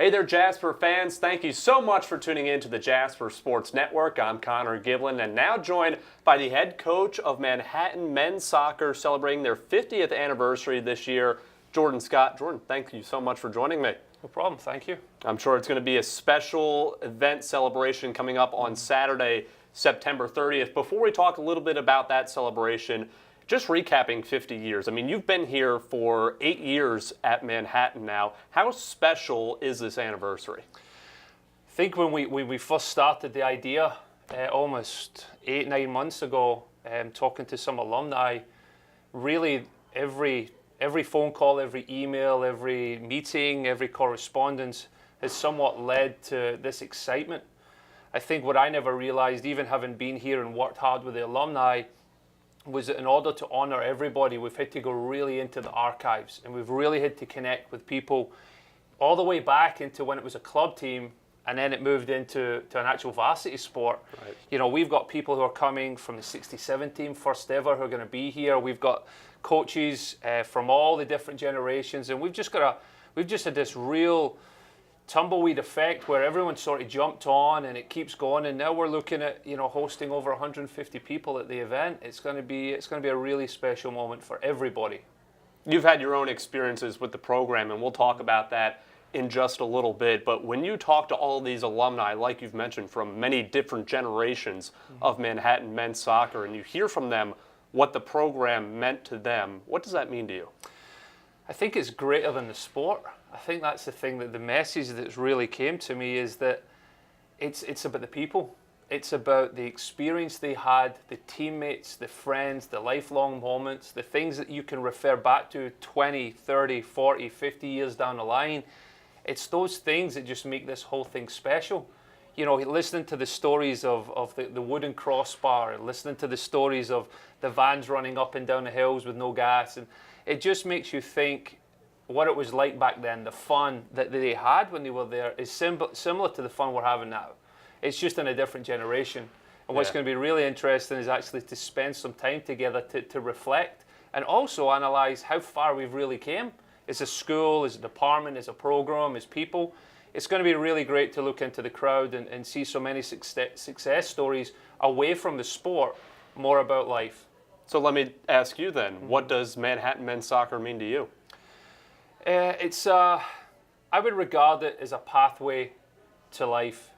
Hey there, Jasper fans. Thank you so much for tuning in to the Jasper Sports Network. I'm Connor Giblin, and now joined by the head coach of Manhattan men's soccer, celebrating their 50th anniversary this year, Jordan Scott. Jordan, thank you so much for joining me. No problem, thank you. I'm sure it's going to be a special event celebration coming up on Saturday, September 30th. Before we talk a little bit about that celebration, just recapping 50 years. I mean, you've been here for 8 years at Manhattan now. How special is this anniversary? I think when we first started the idea, almost 8-9 months ago, talking to some alumni, really every phone call, every email, every meeting, every correspondence has somewhat led to this excitement. I think what I never realized, even having been here and worked hard with the alumni, was that in order to honor everybody, we've had to go really into the archives, and we've really had to connect with people all the way back into when it was a club team, and then it moved into an actual varsity sport. Right. You know, we've got people who are coming from the '67 team, first ever, who are going to be here. We've got coaches from all the different generations, and we've just had this real tumbleweed effect where everyone sort of jumped on and it keeps going, and now we're looking at, you know, hosting over 150 people at the event. It's going to be a really special moment for everybody. You've had your own experiences with the program, and we'll talk about that in just a little bit. But when you talk to all of these alumni, like you've mentioned, from many different generations of Manhattan men's soccer, and you hear from them what the program meant to them, what does that mean to you? I think it's greater than the sport. I think that's the thing, that the message that's really came to me is that it's about the people. It's about the experience they had, the teammates, the friends, the lifelong moments, the things that you can refer back to 20, 30, 40, 50 years down the line. It's those things that just make this whole thing special. You know, listening to the stories of the wooden crossbar, and listening to the stories of the vans running up and down the hills with no gas, and it just makes you think what it was like back then. The fun that they had when they were there is similar to the fun we're having now. It's just in a different generation. And what's going to be really interesting is actually to spend some time together to reflect and also analyze how far we've really came as a school, as a department, as a program, as people. It's going to be really great to look into the crowd and see so many success stories away from the sport, more about life. So let me ask you then, what does Manhattan men's soccer mean to you? I would regard it as a pathway to life.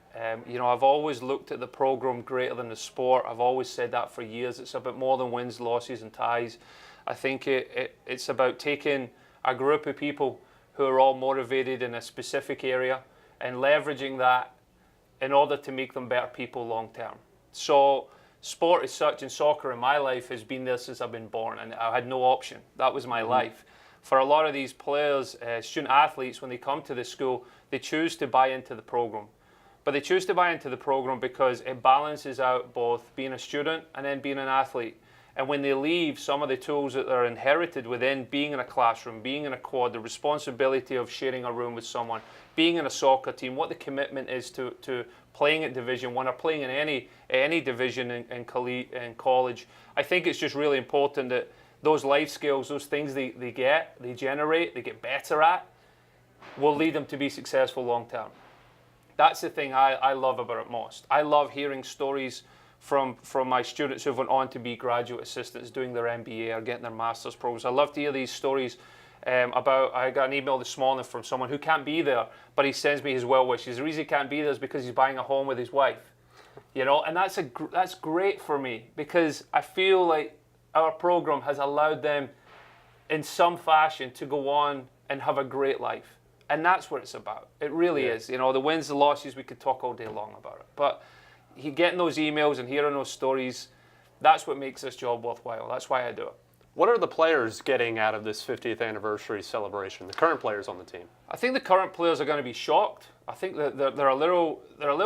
You know, I've always looked at the program greater than the sport. I've always said that for years. It's about more than wins, losses, and ties. I think it's about taking a group of people who are all motivated in a specific area and leveraging that in order to make them better people long term. So sport as such, and soccer in my life, has been there since I've been born, and I had no option. That was my life. For a lot of these players, student athletes, when they come to the school, they choose to buy into the program. But they choose to buy into the program because it balances out both being a student and then being an athlete. And when they leave, some of the tools that are inherited within being in a classroom, being in a quad, the responsibility of sharing a room with someone, being in a soccer team, what the commitment is to playing at Division 1 or playing in any division in college. I think it's just really important that those life skills, those things they generate, they get better at, will lead them to be successful long term. That's the thing I love about it most. I love hearing stories from my students who went on to be graduate assistants, doing their MBA or getting their master's programs. I love to hear these stories about, I got an email this morning from someone who can't be there, but he sends me his well wishes. The reason he can't be there is because he's buying a home with his wife. You know, and that's great for me, because I feel like our program has allowed them in some fashion to go on and have a great life. And that's what it's about. It really is. You know, the wins, the losses, we could talk all day long about it. But getting those emails and hearing those stories, that's what makes this job worthwhile. That's why I do it. What are the players getting out of this 50th anniversary celebration, the current players on the team? I think the current players are going to be shocked. I think that they're a little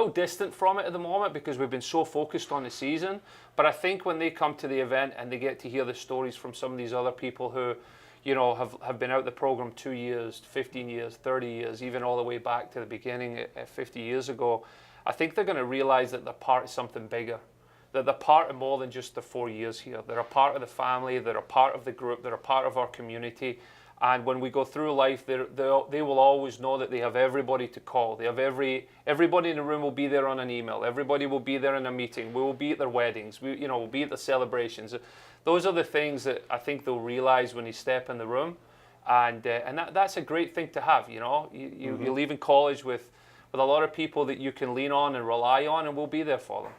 distant from it at the moment because we've been so focused on the season. But I think when they come to the event and they get to hear the stories from some of these other people who, you know, have been out the program 2 years, 15 years, 30 years, even all the way back to the beginning 50 years ago, I think they're going to realize that they're part of something bigger. That they're part of more than just the 4 years here. They're a part of the family, they're a part of the group, they're a part of our community. And when we go through life, they will always know that they have everybody to call. They have everybody in the room will be there on an email. Everybody will be there in a meeting. We will be at their weddings. We'll be at the celebrations. Those are the things that I think they'll realize when they step in the room, and that's a great thing to have. You're leaving college with a lot of people that you can lean on and rely on, and we'll be there for them.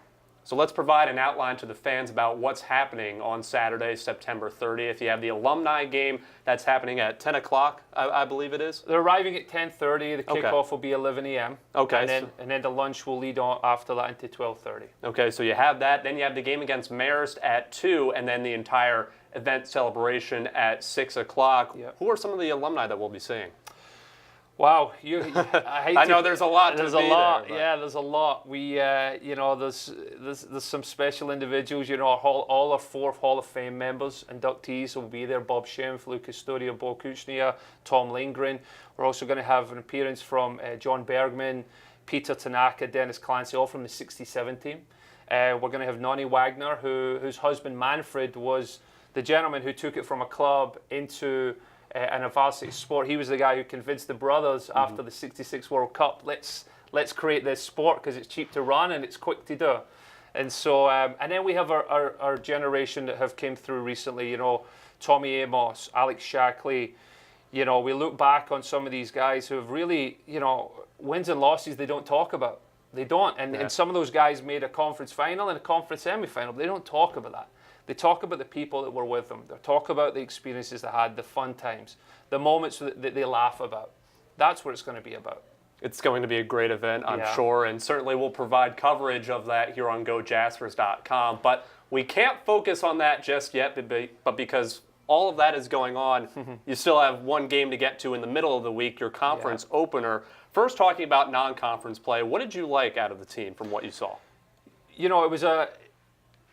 So let's provide an outline to the fans about what's happening on Saturday, September 30th. You have the alumni game that's happening at 10 o'clock, I believe it is. They're arriving at 10:30. The kickoff will be 11 a.m. Okay. And then the lunch will lead on after that into 12:30. Okay, so you have that. Then you have the game against Marist at 2, and then the entire event celebration at 6 o'clock. Yep. Who are some of the alumni that we'll be seeing? Wow, I know there's a lot. There's a lot. Yeah, there's a lot. We, there's some special individuals. All our 4 Hall of Fame members, inductees will be there. Bob Schimpf, Lou Custodio, Bo Kuchnia, Tom Lindgren. We're also going to have an appearance from John Bergman, Peter Tanaka, Dennis Clancy, all from the '67 team. We're going to have Nonnie Wagner, whose husband Manfred was the gentleman who took it from a club into and a varsity sport. He was the guy who convinced the brothers after the '66 World Cup, let's create this sport because it's cheap to run and it's quick to do. And so, and then we have our generation that have came through recently. Tommy Amos, Alex Shackley. We look back on some of these guys who have really, wins and losses they don't talk about. They don't. And some of those guys made a conference final and a conference semi-final. They don't talk about that. They talk about the people that were with them. They talk about the experiences they had, the fun times, the moments that they laugh about. That's what it's going to be about. It's going to be a great event, I'm sure, and certainly we'll provide coverage of that here on GoJaspers.com. But we can't focus on that just yet, but because all of that is going on, you still have one game to get to in the middle of the week, your conference opener. First, talking about non-conference play, what did you like out of the team from what you saw? It was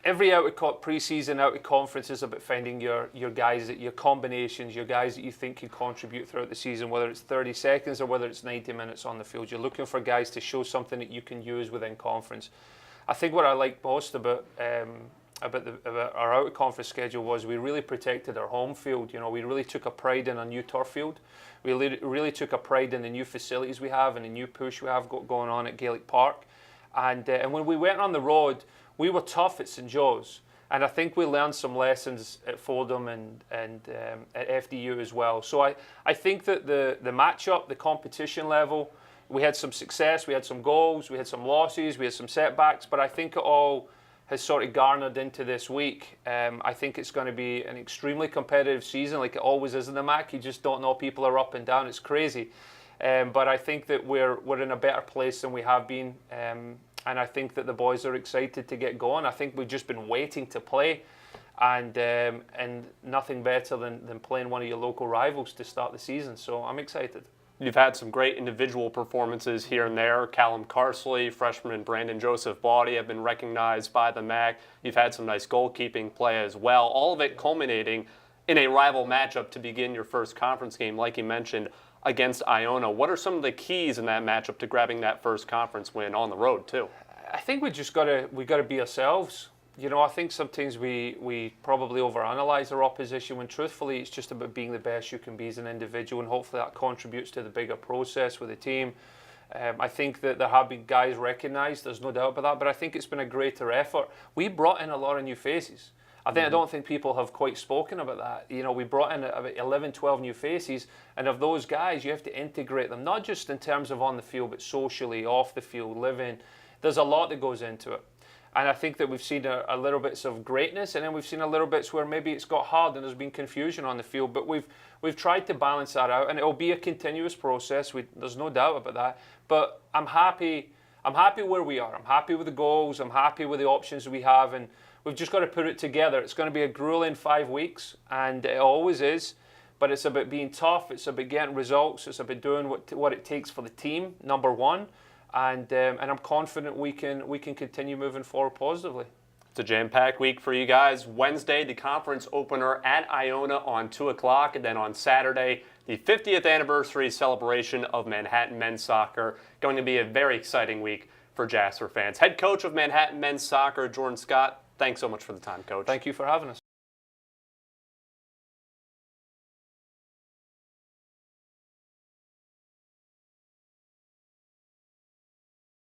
every pre-season out conference is about finding your guys, your combinations, your guys that you think can contribute throughout the season, whether it's 30 seconds or whether it's 90 minutes on the field. You're looking for guys to show something that you can use within conference. I think what I liked most about our out-of-conference schedule was we really protected our home field. We really took a pride in a new turf field. We really took a pride in the new facilities we have and the new push we have going on at Gaelic Park. And when we went on the road, we were tough at St. Joe's, and I think we learned some lessons at Fordham and at FDU as well. So I think that the matchup, the competition level, we had some success, we had some goals, we had some losses, we had some setbacks, but I think it all has sort of garnered into this week. I think it's going to be an extremely competitive season, like it always is in the MAC. You just don't know, people are up and down, it's crazy. But I think that we're in a better place than we have been. And I think that the boys are excited to get going. I think we've just been waiting to play, and nothing better than playing one of your local rivals to start the season. So I'm excited. You've had some great individual performances here and there. Callum Carsley, freshman Brandon Joseph Bawdy have been recognized by the MAC. You've had some nice goalkeeping play as well. All of it culminating in a rival matchup to begin your first conference game, like you mentioned, against Iona. What are some of the keys in that matchup to grabbing that first conference win on the road too? I think we got to be ourselves. I think sometimes we probably overanalyze our opposition when truthfully it's just about being the best you can be as an individual, and hopefully that contributes to the bigger process with the team. I think that there have been guys recognised, there's no doubt about that, but I think it's been a greater effort. We brought in a lot of new faces. I don't think people have quite spoken about that. We brought in about 11, 12 new faces, and of those guys, you have to integrate them, not just in terms of on the field, but socially, off the field, living. There's a lot that goes into it. And I think that we've seen a little bits of greatness, and then we've seen a little bits where maybe it's got hard and there's been confusion on the field, but we've tried to balance that out, and it'll be a continuous process. There's no doubt about that. But I'm happy where we are. I'm happy with the goals. I'm happy with the options we have, and we've just got to put it together. It's going to be a grueling 5 weeks, and it always is. But it's about being tough. It's about getting results. It's about doing what it takes for the team, number one. And I'm confident we can continue moving forward positively. It's a jam-packed week for you guys. Wednesday, the conference opener at Iona on 2 o'clock, and then on Saturday, the 50th anniversary celebration of Manhattan men's soccer. Going to be a very exciting week for Jasper fans. Head coach of Manhattan men's soccer, Jordan Scott, thanks so much for the time, Coach. Thank you for having us.